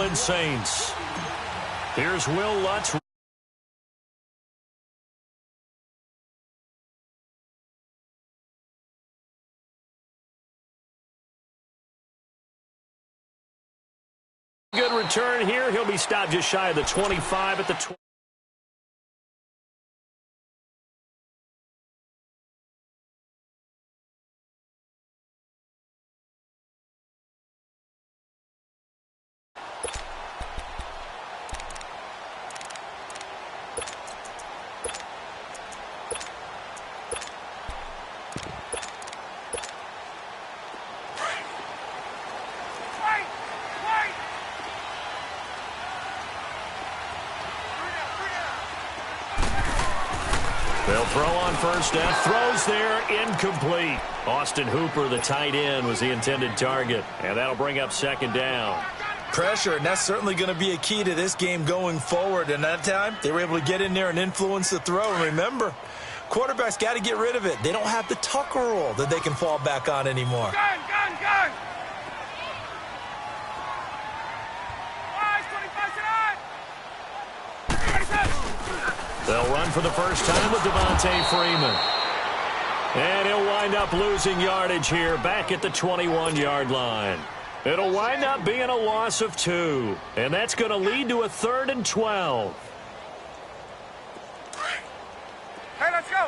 Orleans Saints. Here's Will Lutz. Good return here. He'll be stopped just shy of the 25 at the 20. They'll throw on first down. Throws there, incomplete. Austin Hooper, the tight end, was the intended target. And that'll bring up second down. Pressure, and that's certainly going to be a key to this game going forward. And that time, they were able to get in there and influence the throw. And remember, quarterbacks got to get rid of it. They don't have the Tucker rule that they can fall back on anymore. Gun! They'll run for the first time with Devontae Freeman. And he'll wind up losing yardage here back at the 21-yard line. It'll wind up being a loss of 2. And that's going to lead to a 3rd and 12. Hey, let's go.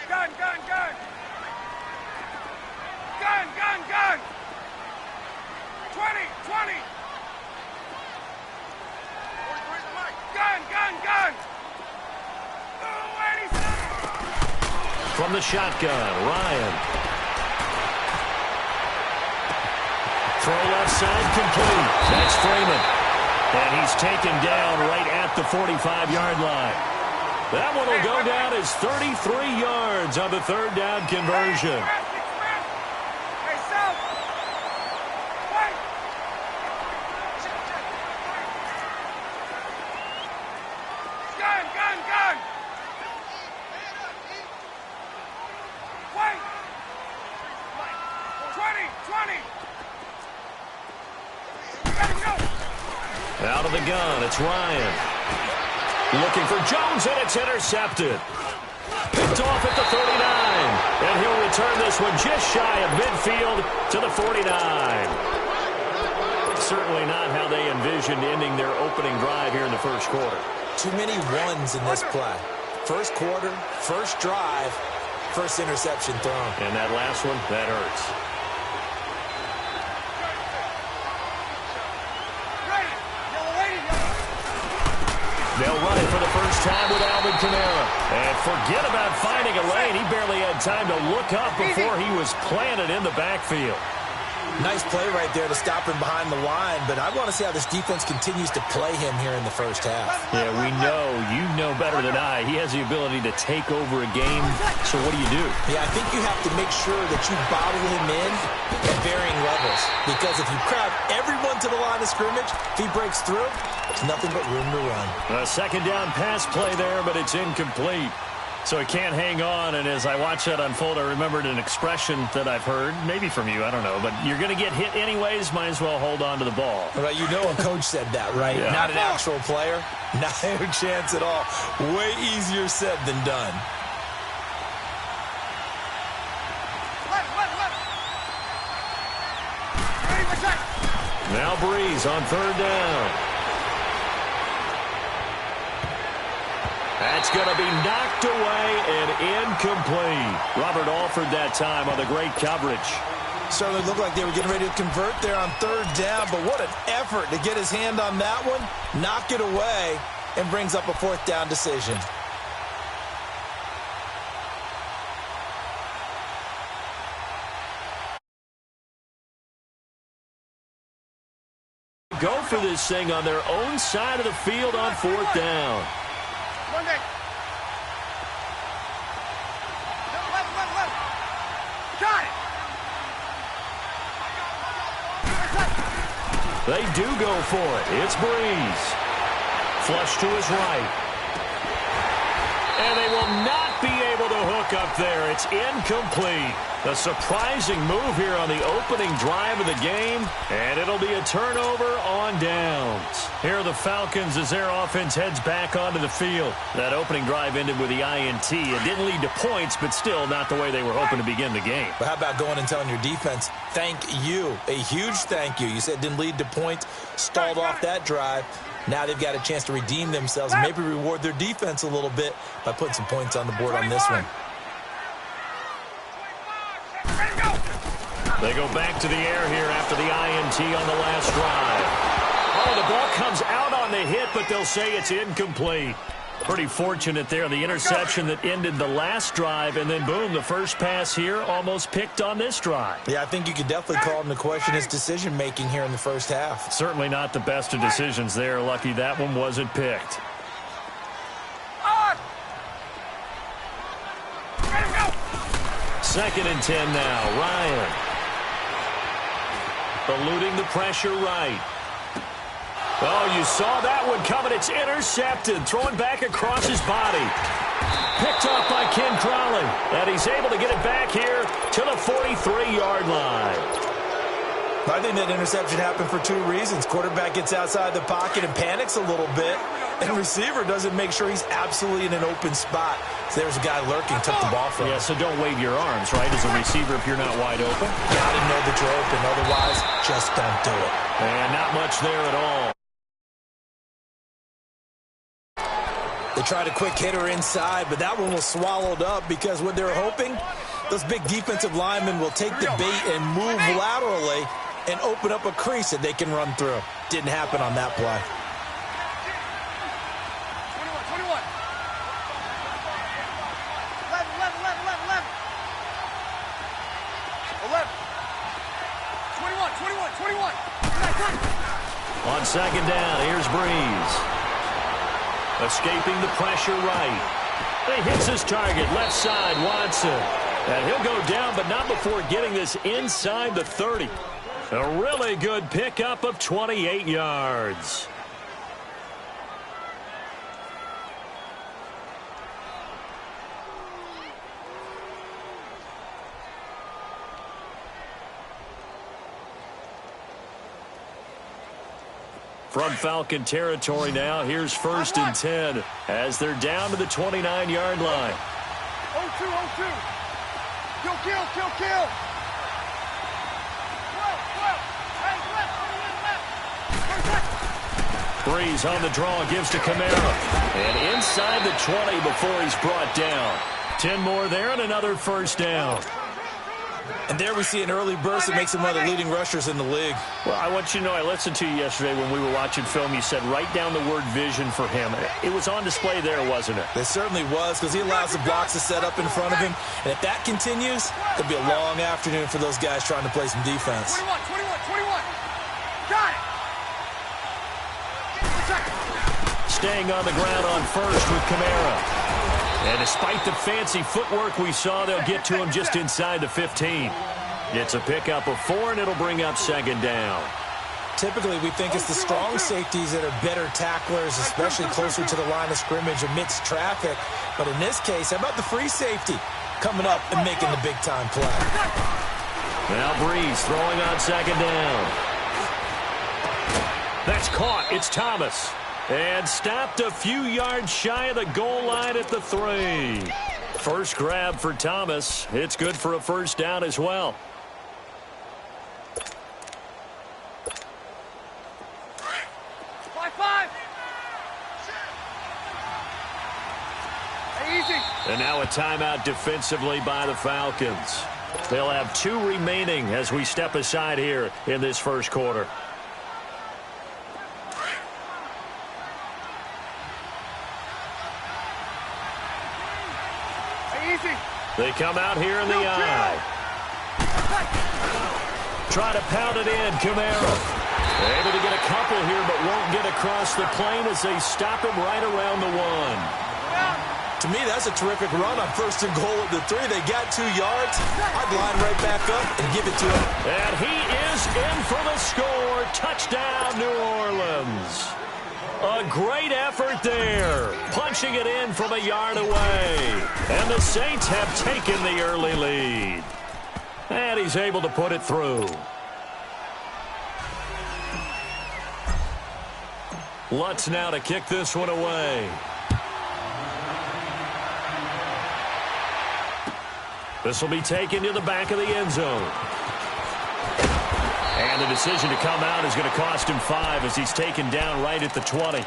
Gun. Gun. 20. Gun. From the shotgun, Ryan. Throw left side complete. That's Freeman. And he's taken down right at the 45-yard line. That one will go down as 33 yards on the 3rd down conversion. Out of the gun, it's Ryan. Looking for Jones, and it's intercepted. Picked off at the 39. And he'll return this one just shy of midfield to the 49. Certainly not how they envisioned ending their opening drive here in the first quarter. Too many ones in this play. First quarter, first drive, first interception thrown. And that last one, that hurts. They'll run it for the first time with Alvin Kamara. And forget about finding a lane. He barely had time to look up before he was planted in the backfield. Nice play right there to stop him behind the line, but I want to see how this defense continues to play him here in the first half. Yeah, we know. You know better than I. He has the ability to take over a game, so what do? Yeah, I think you have to make sure that you bottle him in at varying levels, because if you crowd everyone to the line of scrimmage, if he breaks through, there's nothing but room to run. A second down pass play there, but it's incomplete. So he can't hang on, and as I watch that unfold, I remembered an expression that I've heard, maybe from you, I don't know, but you're going to get hit anyways, might as well hold on to the ball. Right, you know a coach said that, right? Yeah. Not an actual player. Not a chance at all. Way easier said than done. Now Breeze on 3rd down. That's going to be knocked away and incomplete. Robert Alford that time on the great coverage. Certainly looked like they were getting ready to convert there on 3rd down, but what an effort to get his hand on that one, knock it away, and brings up a 4th down decision. Go for this thing on their own side of the field on 4th down. Got it. They do go for it. It's Breeze. Flush to his right. And they will not be able to hook up there. It's incomplete. A surprising move here on the opening drive of the game, and it'll be a turnover on downs. Here are the Falcons as their offense heads back onto the field. That opening drive ended with the INT. It didn't lead to points, but still not the way they were hoping to begin the game. But how about going and telling your defense, thank you, a huge thank you. You said it didn't lead to points, stalled off that drive. Now they've got a chance to redeem themselves, maybe reward their defense a little bit by putting some points on the board on this one. They go back to the air here after the INT on the last drive. Oh, the ball comes out on the hit, but they'll say it's incomplete. Pretty fortunate there. The interception that ended the last drive, and then, boom, the first pass here almost picked on this drive. Yeah, I think you could definitely call him to question his decision-making here in the first half. Certainly not the best of decisions there. Lucky that one wasn't picked. Second and 10 now. Ryan. Eluding the pressure right. Oh, you saw that one coming. It's intercepted. Throwing back across his body. Picked off by Ken Crowley. And he's able to get it back here to the 43-yard line. I think that interception happened for two reasons. Quarterback gets outside the pocket and panics a little bit. And receiver doesn't make sure he's absolutely in an open spot. So there's a guy lurking, took the ball from him. Yeah, so don't wave your arms, right, as a receiver if you're not wide open. Got to know that you're open. Otherwise, just don't do it. And not much there at all. They tried a quick hitter inside, but that one was swallowed up because what they're hoping, those big defensive linemen will take the bait and move laterally and open up a crease that they can run through. Didn't happen on that play. 21. 11. 21. On second down, here's Breeze. Escaping the pressure right. He hits his target, left side, Watson. And he'll go down, but not before getting this inside the 30. A really good pickup of 28 yards. From Falcon territory now, here's first and 10 as they're down to the 29-yard line. 0-2. Kill. Breeze on the draw, gives to Kamara. And inside the 20 before he's brought down. 10 more there and another first down. And there we see an early burst that makes him one of the leading rushers in the league. Well, I want you to know, I listened to you yesterday when we were watching film. You said write down the word vision for him. It was on display there, wasn't it? It certainly was, because he allows the blocks to set up in front of him. And if that continues, it'll be a long afternoon for those guys trying to play some defense. 21. Got it. Staying on the ground on first with Kamara. And despite the fancy footwork we saw, they'll get to him just inside the 15. It's a pickup of 4, and it'll bring up second down. Typically, we think it's the strong safeties that are better tacklers, especially closer to the line of scrimmage amidst traffic. But in this case, how about the free safety coming up and making the big-time play? Now Breeze throwing on second down. That's caught. It's Thomas. And stopped a few yards shy of the goal line at the 3. First grab for Thomas. It's good for a first down as well. Five. Easy. And now a timeout defensively by the Falcons. They'll have 2 remaining as we step aside here in this first quarter. They come out here in the eye. Try to pound it in, Kamara. Able to get a couple here, but won't get across the plane as they stop him right around the 1. To me, that's a terrific run on first and goal at the 3. They got 2 yards. I'd line right back up and give it to him. And he is in for the score. Touchdown, New Orleans. A great effort there, punching it in from a yard away. And the Saints have taken the early lead. And he's able to put it through. Lutz now to kick this one away. This will be taken to the back of the end zone. And the decision to come out is going to cost him 5 as he's taken down right at the 20.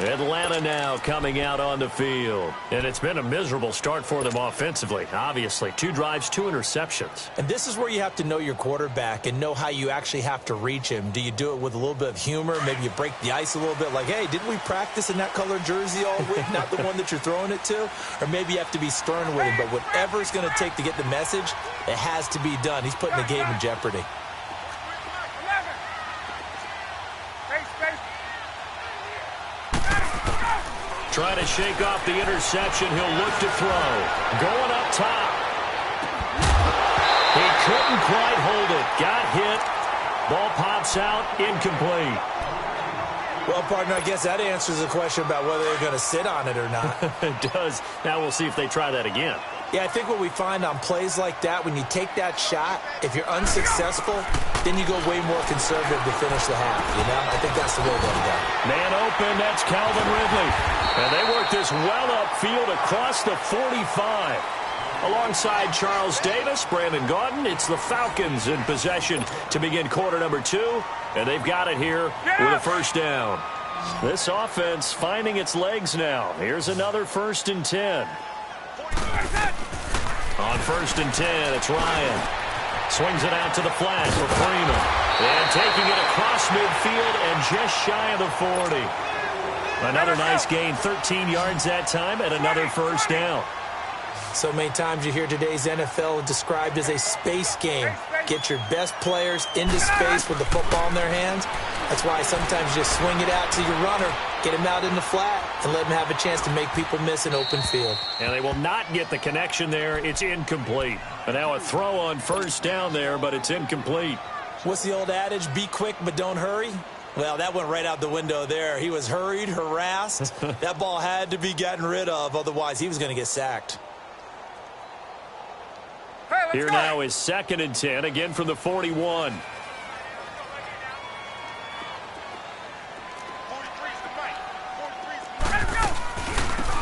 Atlanta now coming out on the field. And it's been a miserable start for them offensively, obviously. 2 drives, 2 interceptions. And this is where you have to know your quarterback and know how you actually have to reach him. Do you do it with a little bit of humor? Maybe you break the ice a little bit like, hey, didn't we practice in that colored jersey all week, not the one that you're throwing it to? Or maybe you have to be stern with him. But whatever it's going to take to get the message, it has to be done. He's putting the game in jeopardy. Trying to shake off the interception. He'll look to throw. Going up top. He couldn't quite hold it. Got hit. Ball pops out. Incomplete. Well, partner, I guess that answers the question about whether they're going to sit on it or not. It does. Now we'll see if they try that again. Yeah, I think what we find on plays like that, when you take that shot, if you're unsuccessful, then you go way more conservative to finish the half, you know? I think that's the way they'll go. Man open, that's Calvin Ridley. And they work this well upfield across the 45. Alongside Charles Davis, Brandon Gaudin, it's the Falcons in possession to begin quarter number 2. And they've got it here with a first down. This offense finding its legs now. Here's another 1st and 10. On 1st and 10, it's Ryan. Swings it out to the flat for Freeman. And taking it across midfield and just shy of the 40. Another nice gain, 13 yards that time, and another first down. So many times you hear today's NFL described as a space game. Get your best players into space with the football in their hands. That's why sometimes you just swing it out to your runner, get him out in the flat, and let him have a chance to make people miss an open field. And they will not get the connection there. It's incomplete. And now a throw on first down there, but it's incomplete. What's the old adage? Be quick, but don't hurry. Well, that went right out the window there. He was hurried, harassed. That ball had to be gotten rid of, otherwise he was going to get sacked. Here now is 2nd and 10, again from the 41.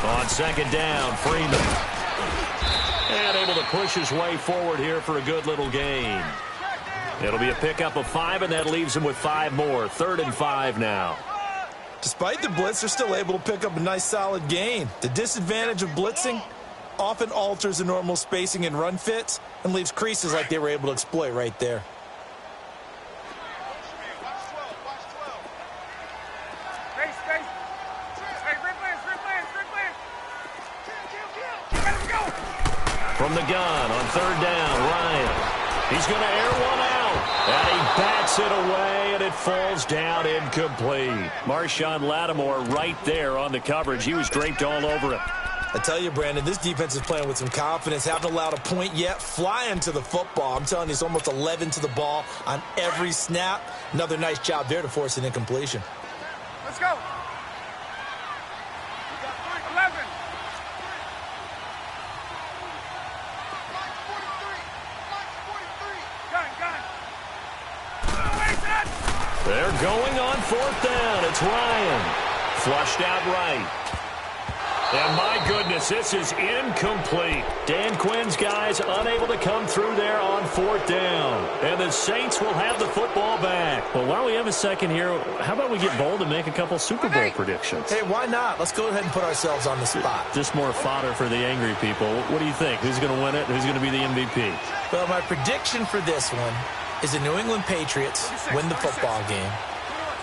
On 2nd down, Freeman. And able to push his way forward here for a good little gain. It'll be a pickup of 5, and that leaves him with 5 more. 3rd and 5 now. Despite the blitz, they're still able to pick up a nice solid gain. The disadvantage of blitzing often alters the normal spacing and run fits and leaves creases like they were able to exploit right there. From the gun on 3rd down, Ryan. He's going to air one out. And he bats it away, and it falls down incomplete. Marshawn Lattimore right there on the coverage. He was draped all over it. I tell you, Brandon, this defense is playing with some confidence. Haven't allowed a point yet. Flying to the football. I'm telling you, it's almost 11 to the ball on every snap. Another nice job there to force an incompletion. Let's go. 11. They're going on 4th down. It's Ryan. Flushed out right. And my goodness, this is incomplete. Dan Quinn's guys unable to come through there on 4th down. And the Saints will have the football back. Well, while we have a second here, how about we get bold and make a couple Super Bowl predictions? Hey, why not? Let's go ahead and put ourselves on the spot. Just more fodder for the angry people. What do you think? Who's going to win it? Who's going to be the MVP? Well, my prediction for this one is the New England Patriots win the football game.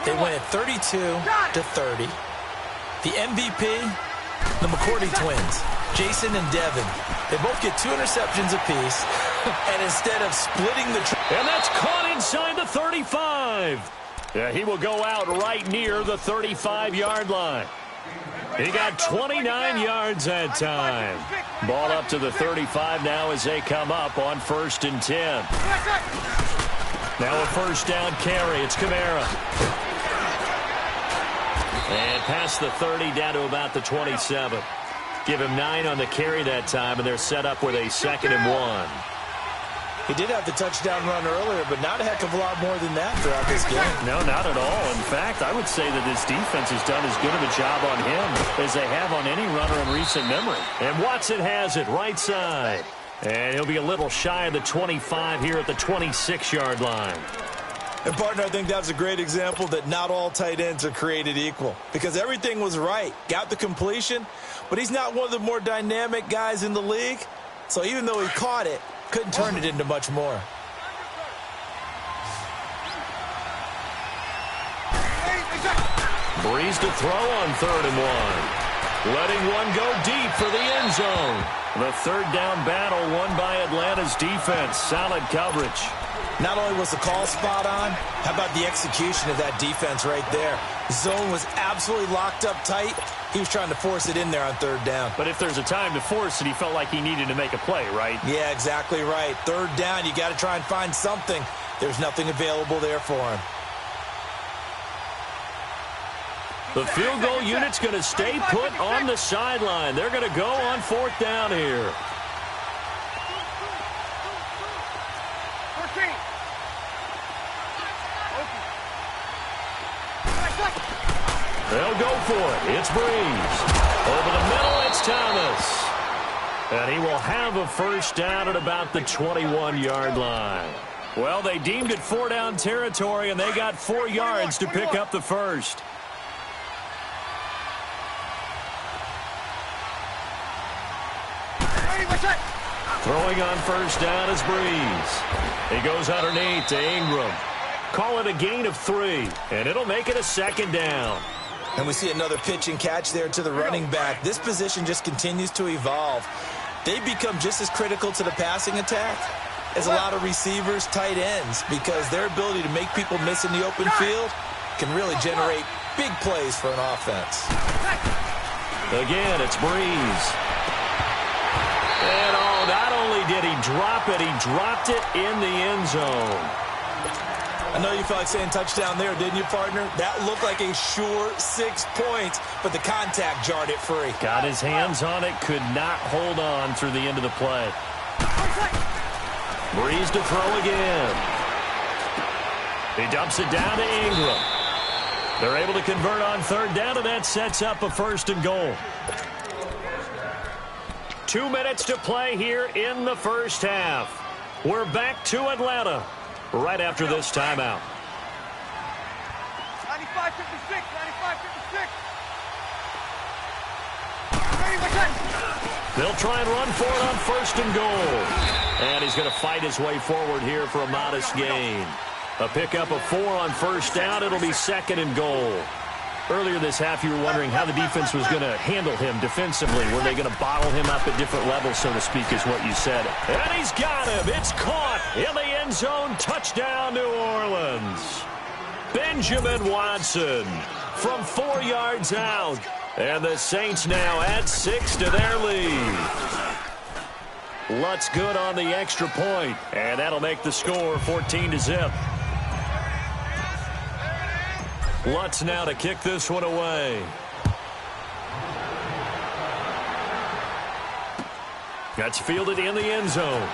They win it 32-30. The MVP, the McCourty twins, Jason and Devin. They both get 2 interceptions apiece, and instead of splitting the... And that's caught inside the 35. Yeah, he will go out right near the 35-yard line. He got 29 yards that time. Ball up to the 35 now as they come up on 1st and 10. Now a first down carry. It's Kamara. And past the 30 down to about the 27. Give him 9 on the carry that time, and they're set up with a 2nd and 1. He did have the touchdown run earlier, but not a heck of a lot more than that throughout this game. No, not at all. In fact, I would say that this defense has done as good of a job on him as they have on any runner in recent memory. And Watson has it right side. And he'll be a little shy of the 25 here at the 26-yard line. And, partner, I think that's a great example that not all tight ends are created equal. Because everything was right. Got the completion, but he's not one of the more dynamic guys in the league. So even though he caught it, couldn't turn it into much more. Breeze to throw on 3rd and 1. Letting one go deep for the end zone. The third down battle won by Atlanta's defense. Solid coverage. Not only was the call spot on, how about the execution of that defense right there? Zone was absolutely locked up tight. He was trying to force it in there on 3rd down. But if there's a time to force it, he felt like he needed to make a play, right? Yeah, exactly right. 3rd down, you got to try and find something. There's nothing available there for him. The field goal unit's going to stay put on the sideline. They're going to go on 4th down here. 14. They'll go for it. It's Breeze. Over the middle, it's Thomas. And he will have a first down at about the 21-yard line. Well, they deemed it 4-down territory, and they got 4 yards to pick up the first. Throwing on first down is Breeze. He goes underneath to Ingram. Call it a gain of 3, and it'll make it a 2nd down. And we see another pitch and catch there to the running back. This position just continues to evolve. They become just as critical to the passing attack as a lot of receivers, tight ends, because their ability to make people miss in the open field can really generate big plays for an offense. Again, it's Breeze. And not only did he drop it, he dropped it in the end zone. I know you felt like saying touchdown there, didn't you, partner? That looked like a sure 6 points, but the contact jarred it free. Got his hands on it, could not hold on through the end of the play. Breeze to throw again. He dumps it down to Ingram. They're able to convert on 3rd down, and that sets up a 1st and goal. 2 minutes to play here in the first half. We're back to Atlanta right after this timeout. 95-56, 95-56. They'll try and run for it on 1st and goal. And he's going to fight his way forward here for a modest gain. A pickup of 4 on 1st down. It'll be 2nd and goal. Earlier this half, you were wondering how the defense was going to handle him defensively. Were they going to bottle him up at different levels, so to speak, is what you said. And he's got him. It's caught in the end zone. Touchdown, New Orleans. Benjamin Watson from 4 yards out. And the Saints now add 6 to their lead. Lutz good on the extra point, and that'll make the score 14-0. Lutz now to kick this one away. That's fielded in the end zone.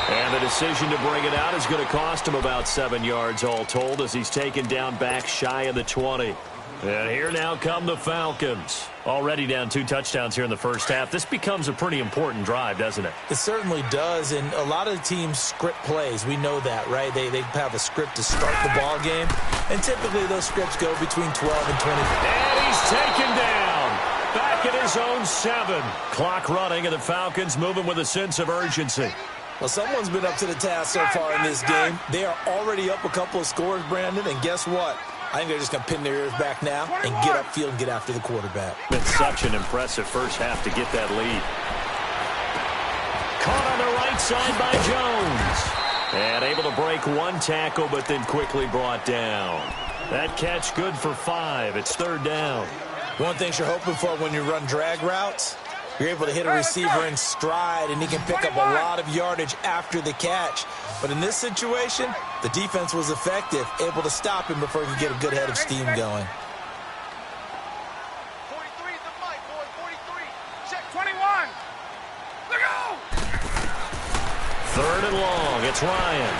And the decision to bring it out is going to cost him about 7 yards all told as he's taken down back shy of the 20. And here now come the Falcons. Already down 2 touchdowns here in the first half. This becomes a pretty important drive, doesn't it? It certainly does, and a lot of teams script plays. We know that, right? They have a script to start the ball game, and typically those scripts go between 12 and 20. And he's taken down. Back at his own 7. Clock running, and the Falcons moving with a sense of urgency. Well, someone's been up to the task so far in this game. They are already up a couple of scores, Brandon, and guess what? I think they're just going to pin their ears back now and get upfield and get after the quarterback. Been such an impressive first half to get that lead. Caught on the right side by Jones. And able to break 1 tackle, but then quickly brought down. That catch good for 5. It's 3rd down. One thing you're hoping for when you run drag routes, you're able to hit a receiver in stride, and he can pick up a lot of yardage after the catch. But in this situation, the defense was effective, able to stop him before he could get a good head of steam going. 43 is the mic, boy. 43. Check 21. Look out! Third and long. It's Ryan.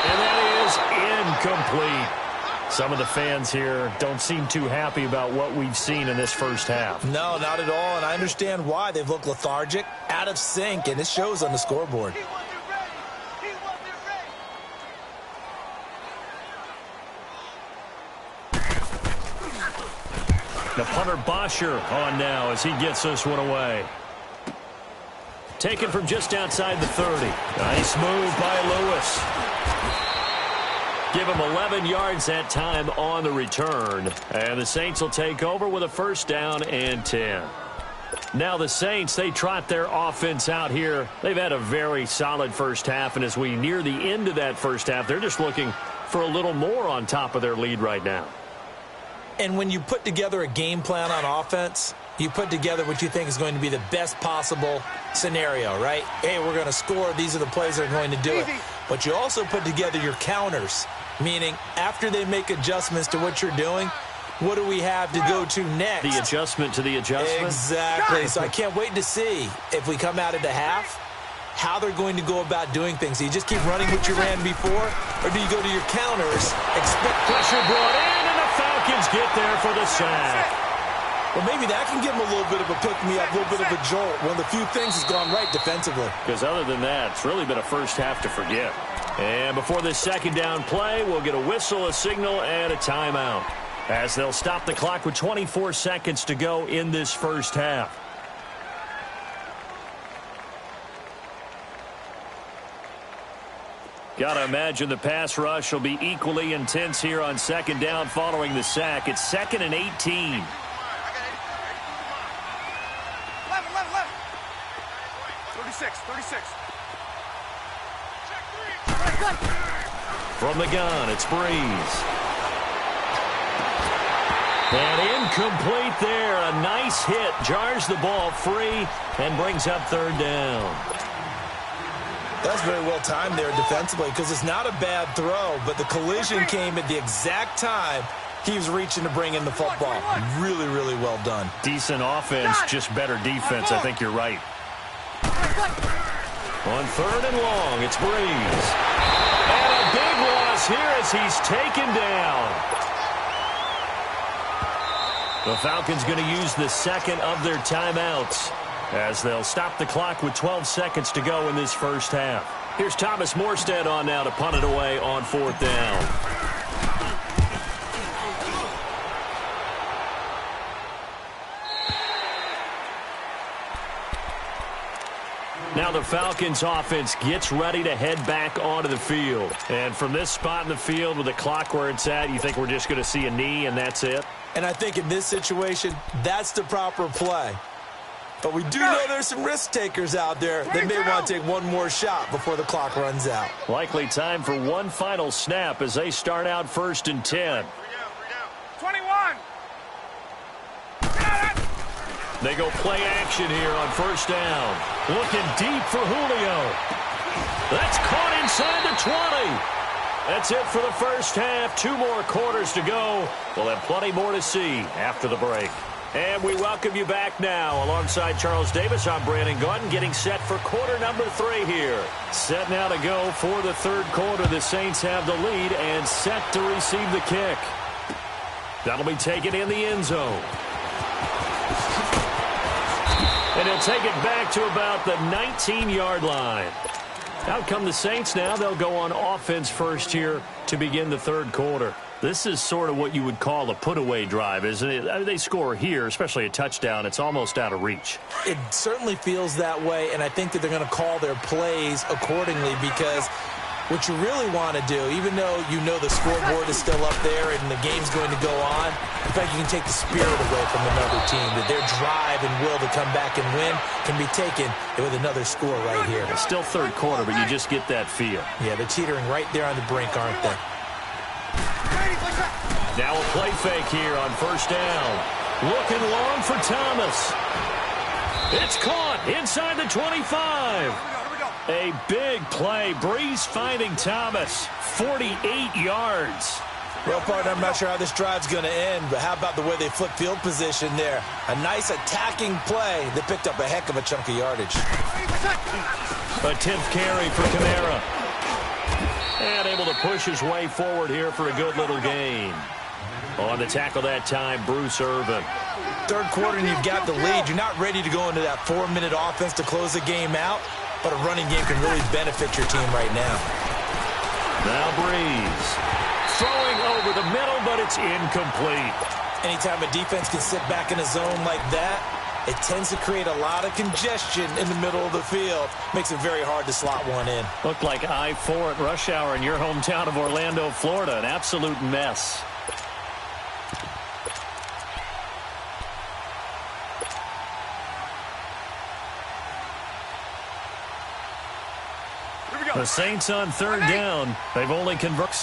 And that is incomplete. Some of the fans here don't seem too happy about what we've seen in this first half. No, not at all, and I understand why. They've looked lethargic, out of sync, and it shows on the scoreboard. The punter Bosher on now as he gets this one away. Taken from just outside the 30. Nice move by Lewis. Give him 11 yards that time on the return. And the Saints will take over with a first down and 10. Now the Saints, they trot their offense out here. They've had a very solid first half, and as we near the end of that first half, they're just looking for a little more on top of their lead right now. And when you put together a game plan on offense, you put together what you think is going to be the best possible scenario, right? Hey, we're going to score. These are the plays that are going to do it. But you also put together your counters, meaning after they make adjustments to what you're doing, what do we have to go to next? The adjustment to the adjustment? Exactly. So I can't wait to see if we come out at the half, how they're going to go about doing things. Do you just keep running what you ran before, or do you go to your counters, expect pressure brought in, and the Falcons get there for the sack. Well, maybe that can give them a little bit of a pick-me-up, a little bit of a jolt. One of the few things has gone right defensively. Because other than that, it's really been a first half to forget. And before this second down play, we'll get a whistle, a signal, and a timeout, as they'll stop the clock with 24 seconds to go in this first half. Gotta imagine the pass rush will be equally intense here on second down following the sack. It's 2nd and 18. 36. From the gun, it's Breeze. And incomplete there. A nice hit. Jars the ball free and brings up third down. That's very well timed there defensively, because it's not a bad throw, but the collision came at the exact time he was reaching to bring in the football. Really, really well done. Decent offense, just better defense. I think you're right. On third and long, it's Breeze. And a big loss here as he's taken down. The Falcons going to use the second of their timeouts as they'll stop the clock with 12 seconds to go in this first half. Here's Thomas Morstead on now to punt it away on fourth down. Now the Falcons offense gets ready to head back onto the field. And from this spot in the field with the clock where it's at, you think we're just going to see a knee and that's it? And I think in this situation, that's the proper play. But we do know there's some risk takers out there that may want to take one more shot before the clock runs out. Likely time for one final snap as they start out 1st and 10. 21. They go play action here on first down. Looking deep for Julio. That's caught inside the 20. That's it for the first half. 2 more quarters to go. We'll have plenty more to see after the break. And we welcome you back now. Alongside Charles Davis, I'm Brandon Gordon, getting set for quarter number 3 here. Set now to go for the third quarter. The Saints have the lead and set to receive the kick. That'll be taken in the end zone. And he'll take it back to about the 19-yard line. Out come the Saints now. They'll go on offense first here to begin the third quarter. This is sort of what you would call a put-away drive, isn't it? I mean, they score here, especially a touchdown. It's almost out of reach. It certainly feels that way, and I think that they're going to call their plays accordingly, because what you really want to do, even though you know the scoreboard is still up there and the game's going to go on, in fact, you can take the spirit away from another team, that their drive and will to come back and win can be taken with another score right here. It's still third quarter, but you just get that feel. Yeah, they're teetering right there on the brink, aren't they? Now a play fake here on first down. Looking long for Thomas. It's caught inside the 25. A big play. Breeze finding Thomas. 48 yards. Well, partner, I'm not sure how this drive's going to end, but how about the way they flip field position there? A nice attacking play that picked up a heck of a chunk of yardage. A 10th carry for Kamara. And able to push his way forward here for a good little gain. On the tackle that time, Bruce Irvin. Third quarter and you've got the lead. You're not ready to go into that 4-minute offense to close the game out, but a running game can really benefit your team right now. Now Breeze. Throwing over the middle, but it's incomplete. Anytime a defense can sit back in a zone like that, it tends to create a lot of congestion in the middle of the field. Makes it very hard to slot one in. Looked like I-4 at rush hour in your hometown of Orlando, Florida. An absolute mess. The Saints on third down. They've only converted.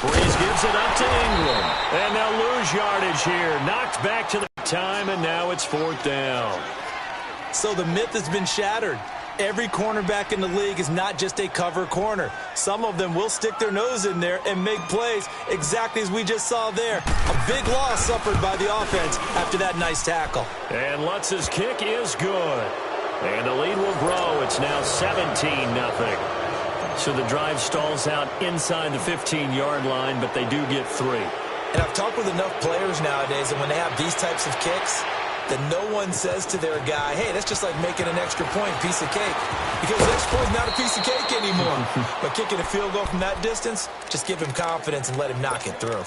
Breeze gives it up to Ingram. And they'll lose yardage here. Knocked back to the time, and now it's fourth down. So the myth has been shattered. Every cornerback in the league is not just a cover corner. Some of them will stick their nose in there and make plays exactly as we just saw there. A big loss suffered by the offense after that nice tackle. And Lutz's kick is good. And the lead will grow. It's now 17-0. So the drive stalls out inside the 15-yard line, but they do get 3. And I've talked with enough players nowadays, and when they have these types of kicks, that no one says to their guy, hey, that's just like making an extra point, piece of cake. Because the extra point is not a piece of cake anymore. But kicking a field goal from that distance, just give him confidence and let him knock it through.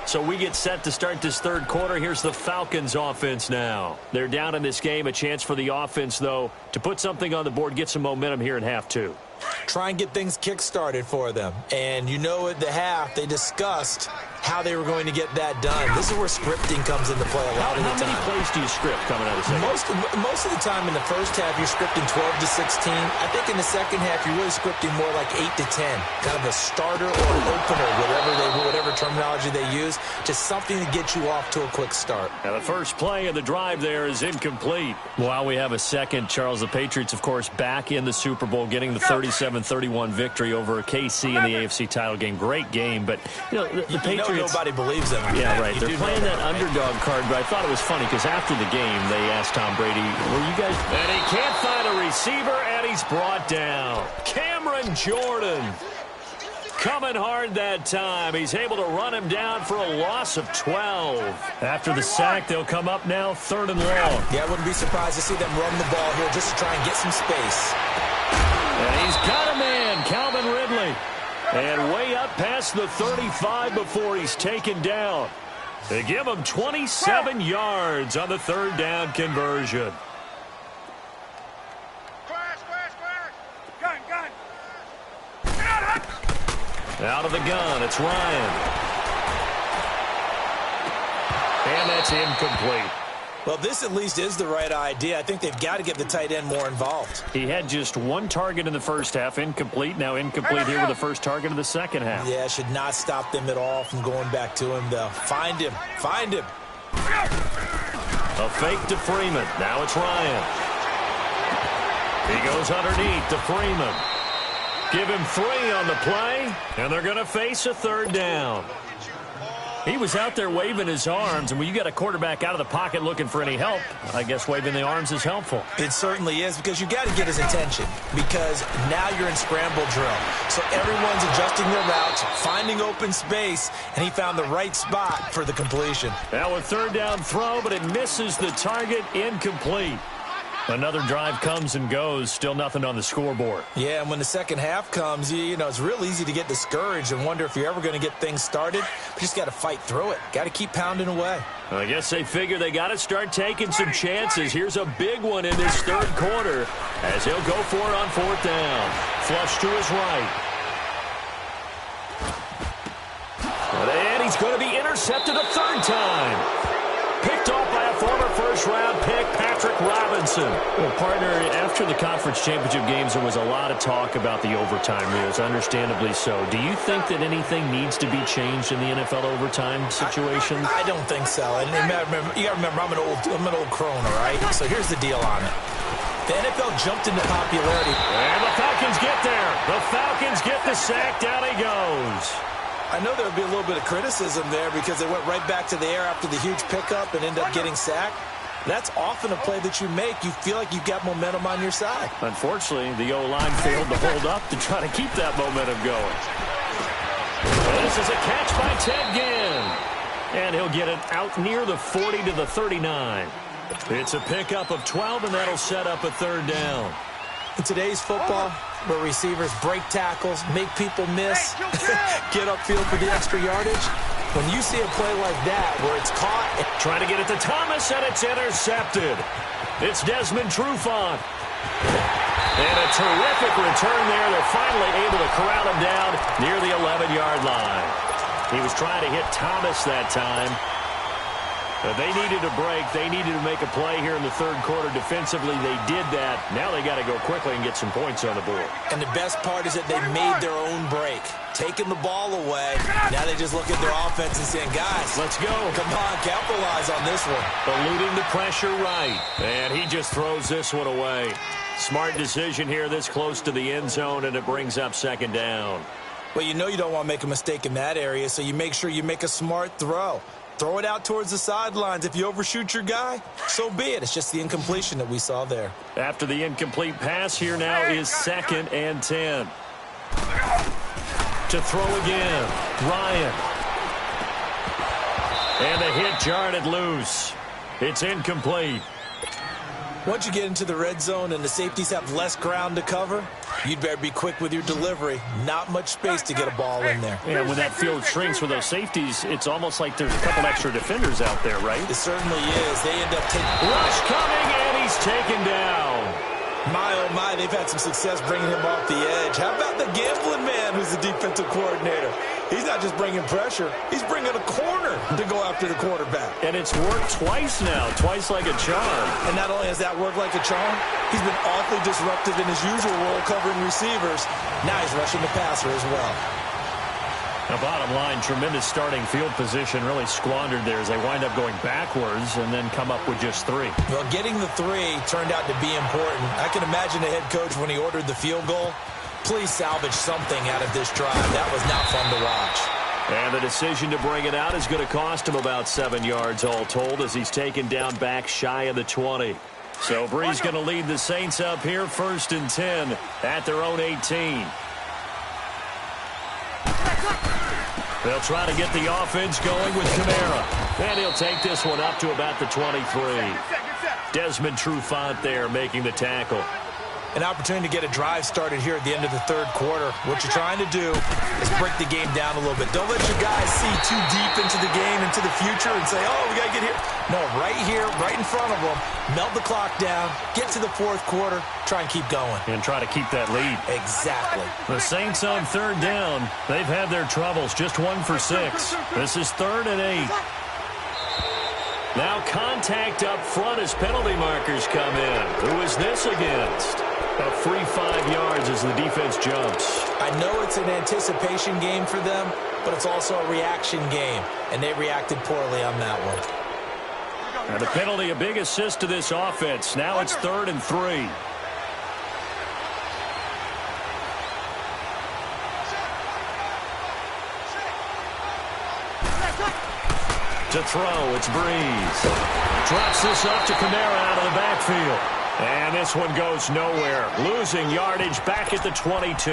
So we get set to start this third quarter. Here's the Falcons offense now. They're down in this game. A chance for the offense, though, to put something on the board, get some momentum here in half two. Try and get things kick-started for them. And you know at the half, they discussed how they were going to get that done. This is where scripting comes into play a lot of the time. How many plays do you script coming out of the second? Most of the time in the first half, you're scripting 12 to 16. I think in the second half, you're really scripting more like 8 to 10. Kind of a starter or an opener, whatever terminology they use. Just something to get you off to a quick start. Now the first play of the drive there is incomplete. While we have a second, Charles, the Patriots, of course, back in the Super Bowl, getting the 37-31 victory over KC in the AFC title game. Great game, but you know, the Patriots... nobody believes them. Yeah, right. They're playing that underdog card, but I thought it was funny because after the game, they asked Tom Brady, were you guys... And he can't find a receiver, and he's brought down. Cameron Jordan coming hard that time. He's able to run him down for a loss of 12. After the sack, they'll come up now 3rd and long. Yeah, I wouldn't be surprised to see them run the ball here just to try and get some space. And he's got a man, Calvin Ridley. And way up past the 35 before he's taken down. They give him 27 yards on the 3rd down conversion. Gun. Out of the gun, it's Ryan. And that's incomplete. Well, this at least is the right idea. I think they've got to get the tight end more involved. He had just 1 target in the first half, incomplete. Now incomplete here with the first target of the second half. Yeah, should not stop them at all from going back to him, though. Find him. A fake to Freeman. Now it's Ryan. He goes underneath to Freeman. Give him 3 on the play, and they're going to face a 3rd down. He was out there waving his arms, and when you got a quarterback out of the pocket looking for any help, I guess waving the arms is helpful. It certainly is, because you got to get his attention, because now you're in scramble drill. So everyone's adjusting their routes, finding open space, and he found the right spot for the completion. Now a 3rd down throw, but it misses the target, incomplete. Another drive comes and goes, still nothing on the scoreboard. Yeah, and when the second half comes, you know, it's real easy to get discouraged and wonder if you're ever going to get things started. You just got to fight through it. Got to keep pounding away. I guess they figure they got to start taking some chances. Here's a big one in this 3rd quarter as he'll go for it on 4th down. Flush to his right. And he's going to be intercepted a 3rd time. Picked off by a former first-round pick, Patrick Robinson. Well, partner, after the conference championship games, there was a lot of talk about the overtime rules, understandably so. Do you think that anything needs to be changed in the NFL overtime situation? I don't think so. And you got to remember, I'm an old crone, all right? So here's the deal on it. The NFL jumped into popularity. And the Falcons get there. The Falcons get the sack. Down he goes. I know there would be a little bit of criticism there because they went right back to the air after the huge pickup and ended up getting sacked. That's often a play that you make. You feel like you've got momentum on your side. Unfortunately, the O-line failed to hold up to try to keep that momentum going. This is a catch by Ted Ginn. And he'll get it out near the 40 to the 39. It's a pickup of 12, and that'll set up a third down. In today's football, where receivers break tackles, make people miss, get upfield for the extra yardage, when you see a play like that where it's caught. Trying to get it to Thomas, and it's intercepted. It's Desmond Trufant. And a terrific return there. They're finally able to corral him down near the 11-yard line. He was trying to hit Thomas that time. But they needed a break. They needed to make a play here in the third quarter. Defensively, they did that. Now they got to go quickly and get some points on the board. And the best part is that they made their own break. Taking the ball away. Now they just look at their offense and saying, guys, let's go. Come on, capitalize on this one. Eluding the pressure right. And he just throws this one away. Smart decision here this close to the end zone, and it brings up second down. Well, you know you don't want to make a mistake in that area, so you make sure you make a smart throw. Throw it out towards the sidelines. If you overshoot your guy, so be it. It's just the incompletion that we saw there. After the incomplete pass, here now is 2nd and 10. To throw again, Ryan. And the hit jarred it loose. It's incomplete. Once you get into the red zone and the safeties have less ground to cover, you'd better be quick with your delivery. Not much space to get a ball in there. Yeah, when that field shrinks for those safeties, it's almost like there's a couple extra defenders out there, right? It certainly is. They end up taking... Rush coming, and he's taken down. My, oh my, they've had some success bringing him off the edge. How about the gambling man who's the defensive coordinator? He's not just bringing pressure. He's bringing a corner to go after the quarterback. And it's worked twice now, twice like a charm. And not only has that worked like a charm, he's been awfully disruptive in his usual role covering receivers. Now he's rushing the passer as well. Now, bottom line, tremendous starting field position really squandered there as they wind up going backwards and then come up with just 3. Well, getting the 3 turned out to be important. I can imagine the head coach when he ordered the field goal. Please salvage something out of this drive. That was not fun to watch. And the decision to bring it out is going to cost him about 7 yards all told as he's taken down back shy of the 20. So Bree's going to lead the Saints up here 1st and 10 at their own 18. They'll try to get the offense going with Kamara. And he'll take this one up to about the 23. Desmond Trufant there making the tackle. An opportunity to get a drive started here at the end of the third quarter. What you're trying to do is break the game down a little bit. Don't let your guys see too deep into the game, into the future, and say, oh, we got to get here. No, right here, right in front of them. Melt the clock down, get to the fourth quarter, try and keep going. And try to keep that lead. Exactly. The Saints on third down. They've had their troubles, just 1 for 6. This is 3rd and 8. Now contact up front as penalty markers come in. Who is this against? A free 5 yards as the defense jumps. I know it's an anticipation game for them, but it's also a reaction game, and they reacted poorly on that one. And the penalty, a big assist to this offense. Now it's 3rd and 3. To throw, it's Breeze. Drops this up to Kamara out of the backfield. And this one goes nowhere. Losing yardage back at the 22.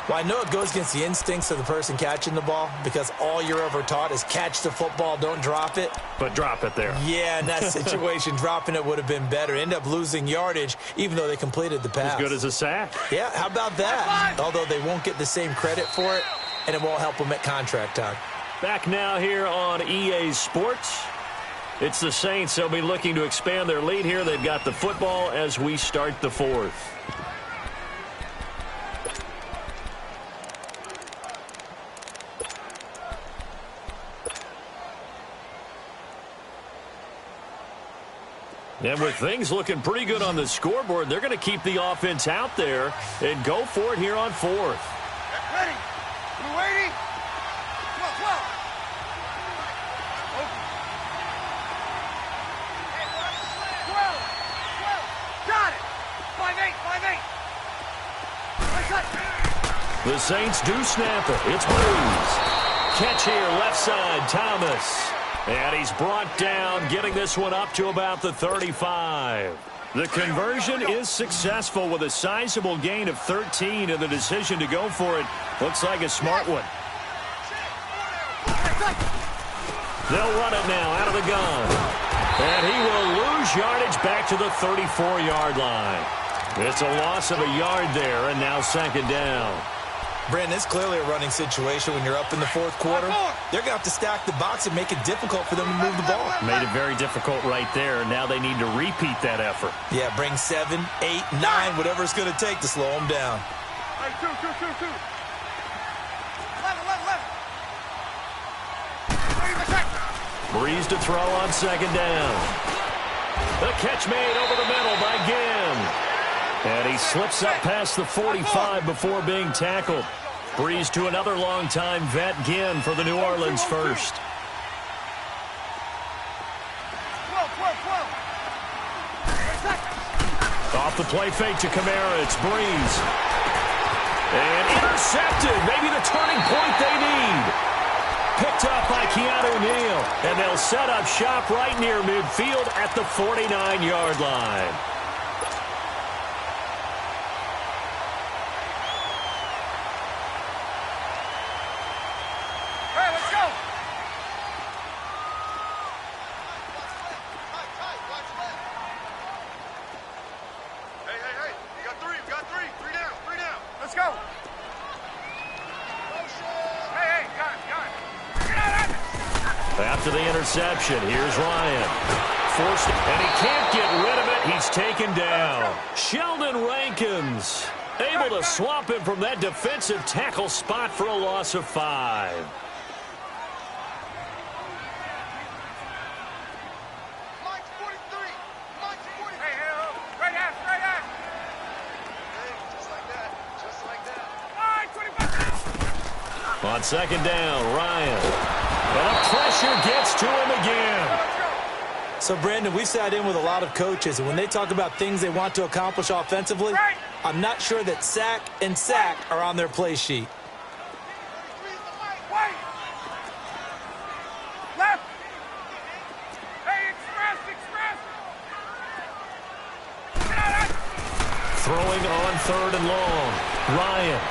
Well, I know it goes against the instincts of the person catching the ball because all you're ever taught is catch the football, don't drop it. But drop it there. Yeah, in that situation, dropping it would have been better. End up losing yardage even though they completed the pass. As good as a sack. Yeah, how about that? Although they won't get the same credit for it, and it won't help them at contract time. Back now here on EA Sports. It's the Saints. They'll be looking to expand their lead here. They've got the football as we start the 4th. And with things looking pretty good on the scoreboard, they're going to keep the offense out there and go for it here on 4th. Ready. We're waiting. 12. Got The Saints do snap it. It's Breeze. Catch here, left side, Thomas. And he's brought down, getting this one up to about the 35. The conversion is successful with a sizable gain of 13, and the decision to go for it looks like a smart one. They'll run it now out of the gun. And he will lose yardage back to the 34-yard line. It's a loss of a yard there, and now second down. Brandon, it's clearly a running situation when you're up in the fourth quarter. They're going to have to stack the box and make it difficult for them to move the ball. Made it very difficult right there. Now they need to repeat that effort. Yeah, bring 7, 8, 9, whatever it's going to take to slow them down. Hey, two. 11. Breeze to throw on second down. The catch made over the middle by Ginn. And he slips up past the 45 before being tackled. Breeze to another longtime vet, Ginn, for the New Orleans first. 12. Off the play fake to Kamara, it's Breeze. And intercepted, maybe the turning point they need. Picked up by Keanu Neal, and they'll set up shop right near midfield at the 49-yard line. After the interception, here's Ryan. Forced, and he can't get rid of it. He's taken down. Sheldon Rankins able to swamp him from that defensive tackle spot for a loss of 5. On second down, Ryan. And the pressure gets to him again. So, Brandon, we sat in with a lot of coaches, and when they talk about things they want to accomplish offensively, I'm not sure that sack and sack are on their play sheet. Left. Hey, express. Throwing on third and long. Ryan.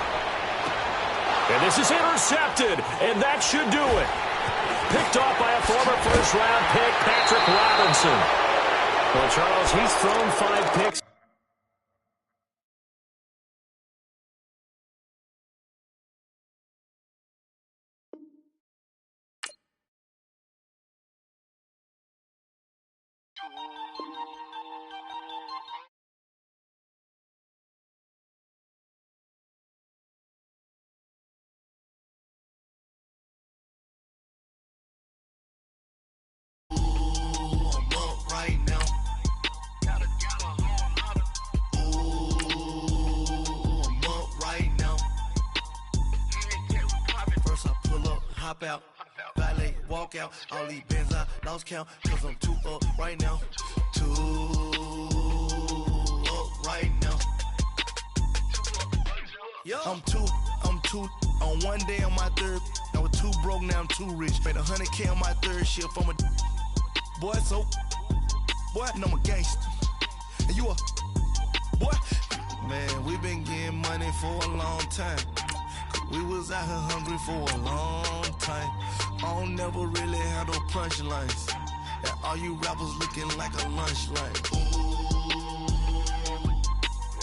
And this is intercepted, and that should do it. Picked off by a former first-round pick, Patrick Robinson. Well, Charles, he's thrown 5 picks. Out, valet, walk out, all these bands I lost count, cause I'm 2 up right now, 2 up right now, I'm two, on one day on my third, I was 2 broke, now I'm 2 rich, made 100K on my third shift from a boy, so, boy, and I'm a gangster, and you a, boy, man, we been getting money for a long time. We was out here hungry for a long time. I don't never really had no punchlines. And all you rappers looking like a lunch line.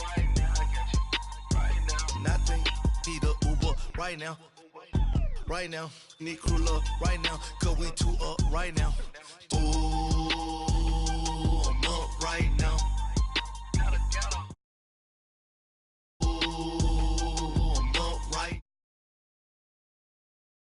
Right now, I got you. Right now. Nothing. Need a Uber right now. Right now. Need crew love right now. Cause we 2 up right now. Ooh.